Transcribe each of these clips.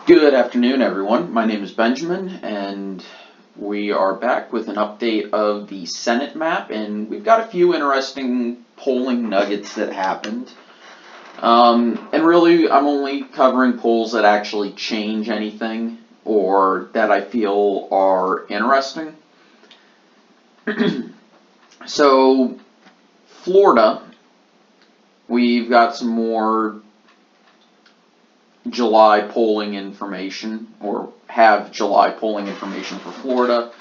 Good afternoon, everyone. My name is Benjamin, and we are back with an update of the Senate map, and we've got a few interesting polling nuggets that happened. And really, I'm only covering polls that actually change anything or that I feel are interesting. So, Florida, we've got some more July polling information, or have July polling information for Florida.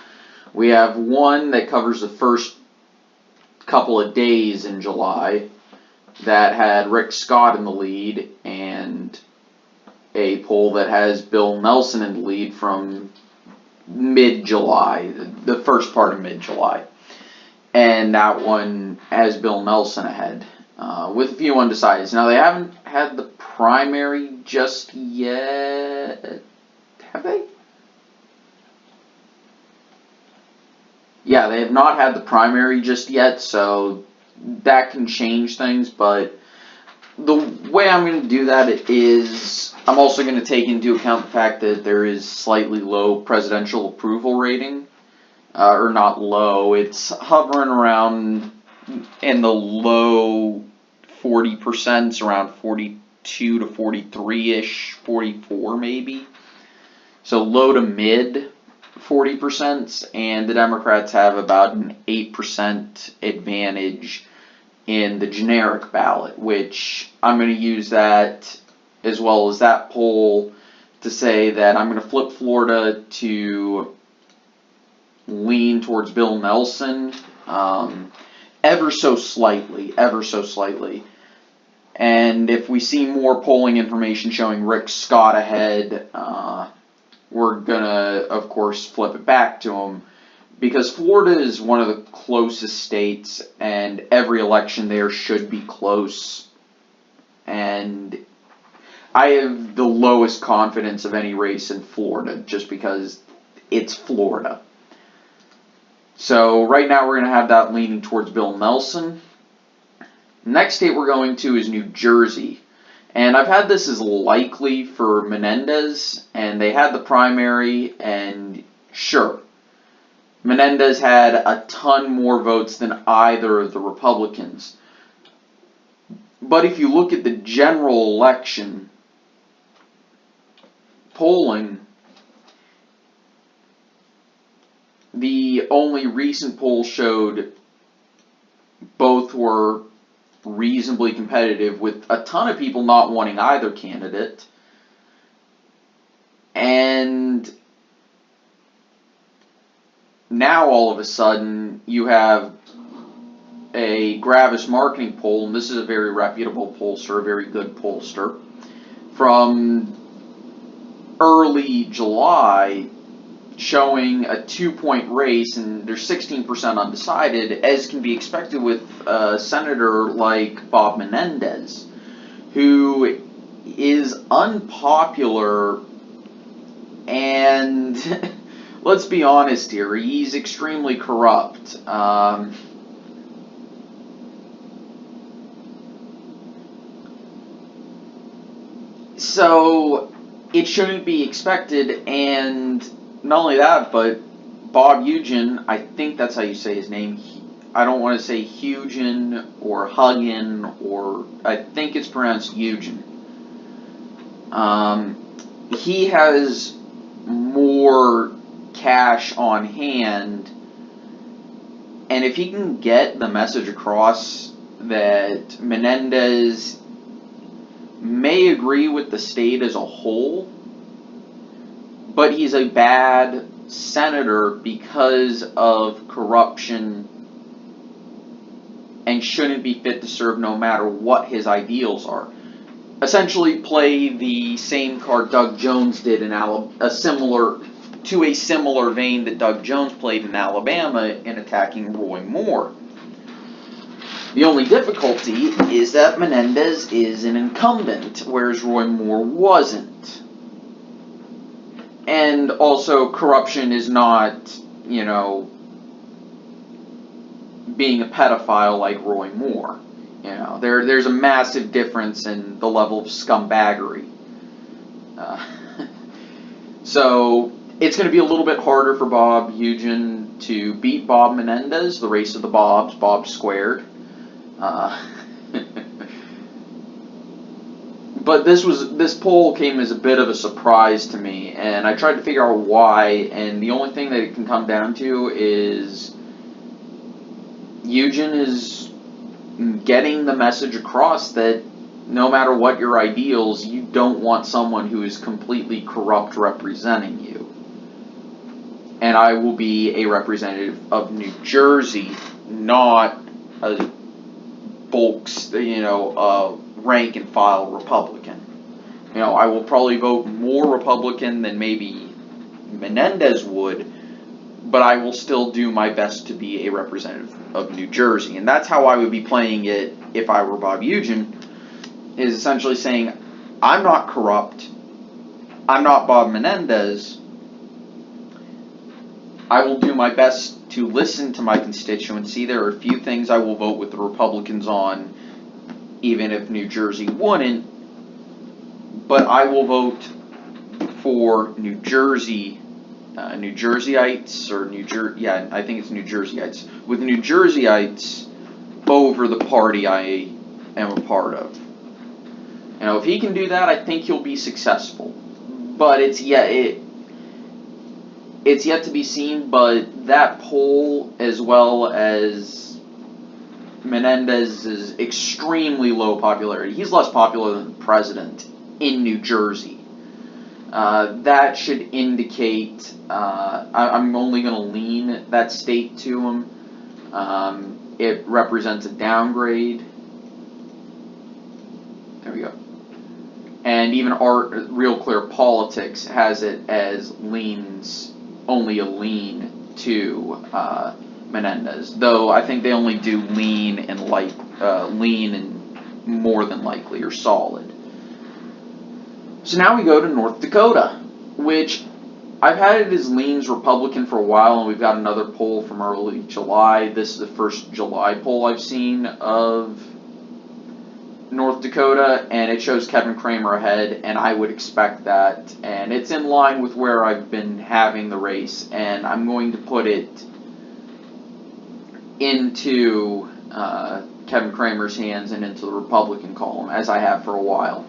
We have one that covers the first couple of days in July that had Rick Scott in the lead, and a poll that has Bill Nelson in the lead from mid-July, the first part of mid-July. And that one has Bill Nelson ahead, with a few undecideds. Now, they haven't had the primary just yet, have they? Yeah, they have not had the primary just yet, so that can change things, but the way I'm going to do that is I'm also going to take into account the fact that there is slightly low presidential approval rating, or not low, it's hovering around in the low 40%, around 42 to 43-ish, 44 maybe. So low to mid 40%, and the Democrats have about an 8% advantage in the generic ballot, which I'm going to use that as well as that poll to say that I'm going to flip Florida to lean towards Bill Nelson, ever so slightly. And if we see more polling information showing Rick Scott ahead, we're gonna, of course, flip it back to him, because Florida is one of the closest states, and every election there should be close. And I have the lowest confidence of any race in Florida, just because it's Florida. So right now we're going to have that leaning towards Bill Nelson. Next state we're going to is New Jersey. And I've had this as likely for Menendez, and they had the primary, and sure, Menendez had a ton more votes than either of the Republicans. But if you look at the general election polling, the only recent poll showed both were reasonably competitive, with a ton of people not wanting either candidate. And now all of a sudden you have a Gravis marketing poll, and this is a very reputable pollster, a very good pollster, from early July, showing a 2-point race, and there's 16% undecided, as can be expected with a senator like Bob Menendez, who is unpopular, and let's be honest here, he's extremely corrupt. So it shouldn't be expected, and not only that, but Bob Eugen, I think that's how you say his name. I don't want to say Hugen or Huggin, or I think it's pronounced Eugen. He has more cash on hand, and if he can get the message across that Menendez may agree with the state as a whole, but he's a bad senator because of corruption and shouldn't be fit to serve no matter what his ideals are. Essentially play the same card Doug Jones did in a similar vein that Doug Jones played in Alabama in attacking Roy Moore. The only difficulty is that Menendez is an incumbent, whereas Roy Moore wasn't. And also, corruption is not, being a pedophile like Roy Moore. There's a massive difference in the level of scumbaggery. So it's going to be a little bit harder for Bob Eugen to beat Bob Menendez, the race of the Bobs, Bob squared. But this poll came as a bit of a surprise to me, and I tried to figure out why, and the only thing that it can come down to is Eugen is getting the message across that no matter what your ideals, you don't want someone who is completely corrupt representing you. And I will be a representative of New Jersey, not a rank and file Republican. I will probably vote more Republican than maybe Menendez would, but I will still do my best to be a representative of New Jersey. And that's how I would be playing it if I were Bob Eugen, is essentially saying, I'm not corrupt, I'm not Bob Menendez, I will do my best to listen to my constituency. There are a few things I will vote with the Republicans on, even if New Jersey wouldn't, but I will vote for New Jersey, New Jerseyites, or I think it's New Jerseyites, with New Jerseyites over the party I am a part of. If he can do that, I think he'll be successful. But it's yet to be seen, but that poll, as well as Menendez's extremely low popularity, he's less popular than the president in New Jersey. That should indicate, I'm only going to lean that state to him. It represents a downgrade. There we go. And even Real Clear Politics has it as only a lean to Menendez. Though I think they only do lean and more than likely or solid. So now we go to North Dakota, which I've had it as leans Republican for a while, and we've got another poll from early July. This is the first July poll I've seen of North Dakota, and it shows Kevin Cramer ahead, and I would expect that. And it's in line with where I've been having the race, and I'm going to put it into Kevin Cramer's hands and into the Republican column, as I have for a while.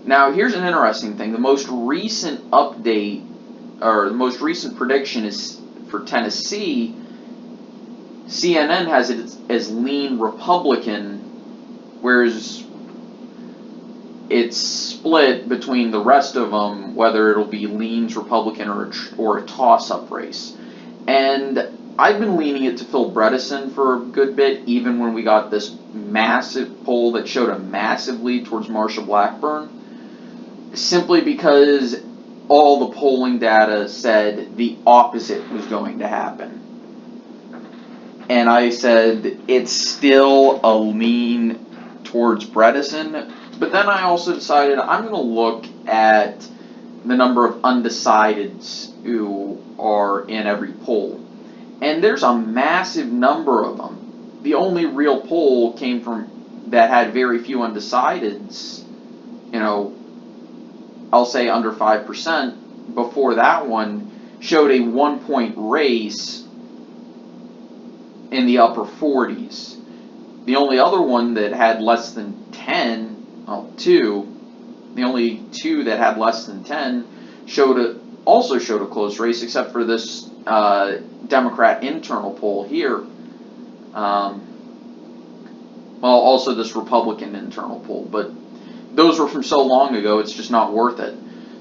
Now, here's an interesting thing. The most recent update, or the most recent prediction is for Tennessee. CNN has it as lean Republican, whereas it's split between the rest of them, whether it'll be leans Republican or a toss-up race. And I've been leaning it to Phil Bredesen for a good bit, even when we got this massive poll that showed a massive lead towards Marsha Blackburn, simply because all the polling data said the opposite was going to happen. And I said it's still a lean towards Bredesen, but then I also decided I'm going to look at the number of undecideds who are in every poll. And there's a massive number of them. The only real poll came from that had very few undecideds, I'll say under 5%. Before that one showed a 1-point race in the upper 40s. The only other one that had less than 10, the only two that had less than 10 also showed a close race, except for this Democrat internal poll here. Also this Republican internal poll, but those were from so long ago, it's just not worth it.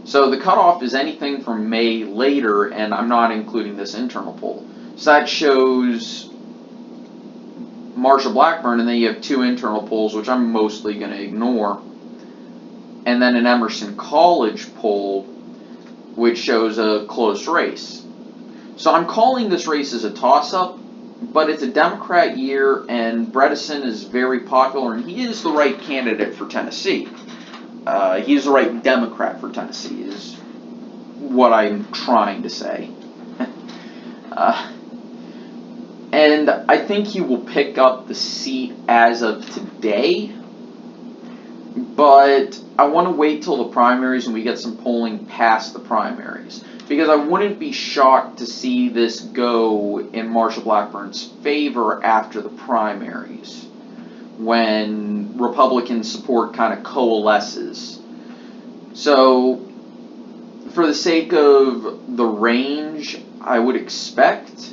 So the cutoff is anything from May later, and I'm not including this internal poll. So that shows Marsha Blackburn, and then you have two internal polls, which I'm mostly going to ignore. And then an Emerson College poll, which shows a close race. So I'm calling this race as a toss-up, but it's a Democrat year, and Bredesen is very popular, and he is the right candidate for Tennessee. He's the right Democrat for Tennessee, is what I'm trying to say. And I think he will pick up the seat as of today, But I want to wait till the primaries and we get some polling past the primaries. Because I wouldn't be shocked to see this go in Marsha Blackburn's favor after the primaries, when Republican support kind of coalesces. So, for the sake of the range, I would expect,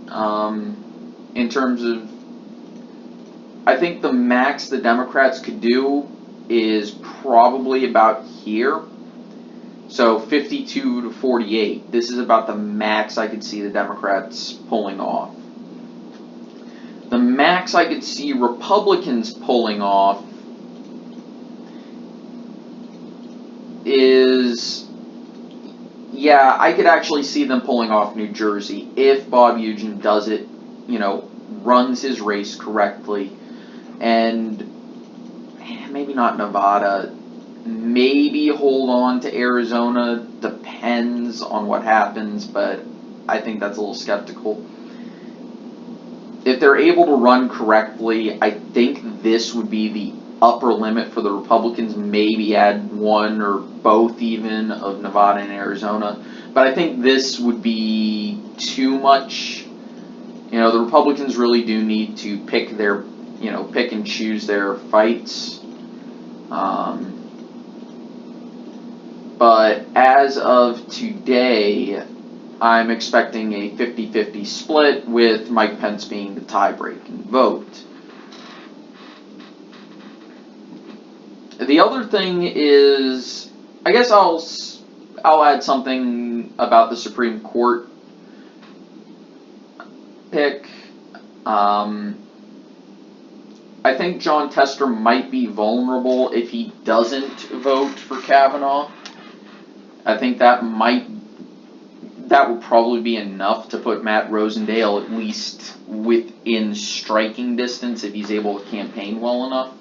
in terms of, I think the max the Democrats could do is probably about here. So 52 to 48. This is about the max I could see the Democrats pulling off. The max I could see Republicans pulling off is, yeah, I could actually see them pulling off New Jersey if Bob Eugen does it, runs his race correctly. And maybe not Nevada. Maybe hold on to Arizona, depends on what happens, but I think that's a little skeptical. If they're able to run correctly, I think this would be the upper limit for the Republicans, maybe add one or both even of Nevada and Arizona. But I think this would be too much. The Republicans really do need to pick and choose their fights. But as of today, I'm expecting a 50-50 split with Mike Pence being the tie-breaking vote. The other thing is, I guess I'll add something about the Supreme Court pick. I think Jon Tester might be vulnerable if he doesn't vote for Kavanaugh. I think that would probably be enough to put Matt Rosendale at least within striking distance if he's able to campaign well enough.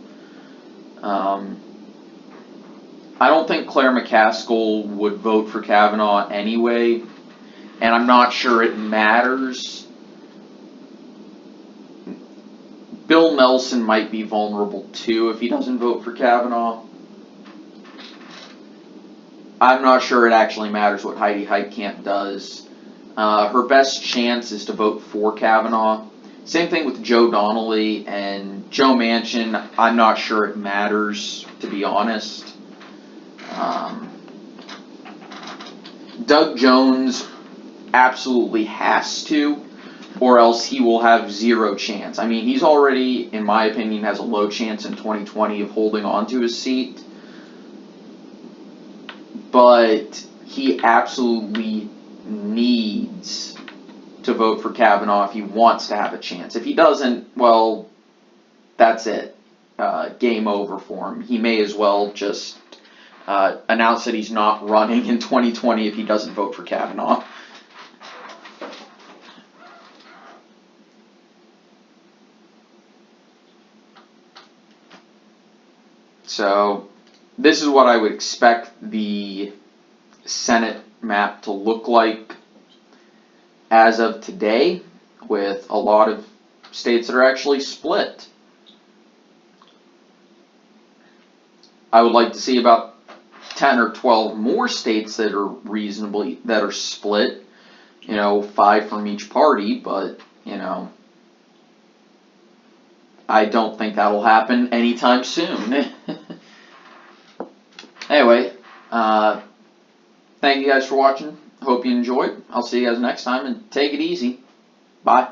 I don't think Claire McCaskill would vote for Kavanaugh anyway, and I'm not sure it matters. Bill Nelson might be vulnerable too if he doesn't vote for Kavanaugh. I'm not sure it actually matters what Heidi Heitkamp does. Her best chance is to vote for Kavanaugh. Same thing with Joe Donnelly and Joe Manchin. I'm not sure it matters, to be honest. Doug Jones absolutely has to, or else he will have zero chance. I mean, he's already, in my opinion, has a low chance in 2020 of holding on to his seat. But he absolutely needs to vote for Kavanaugh if he wants to have a chance. If he doesn't, well, that's it. Game over for him. He may as well just announce that he's not running in 2020 if he doesn't vote for Kavanaugh. So, this is what I would expect the Senate map to look like as of today, with a lot of states that are actually split. I would like to see about 10 or 12 more states that are split, 5 from each party, but, I don't think that'll happen anytime soon. Anyway, thank you guys for watching. Hope you enjoyed. I'll see you guys next time, and take it easy. Bye.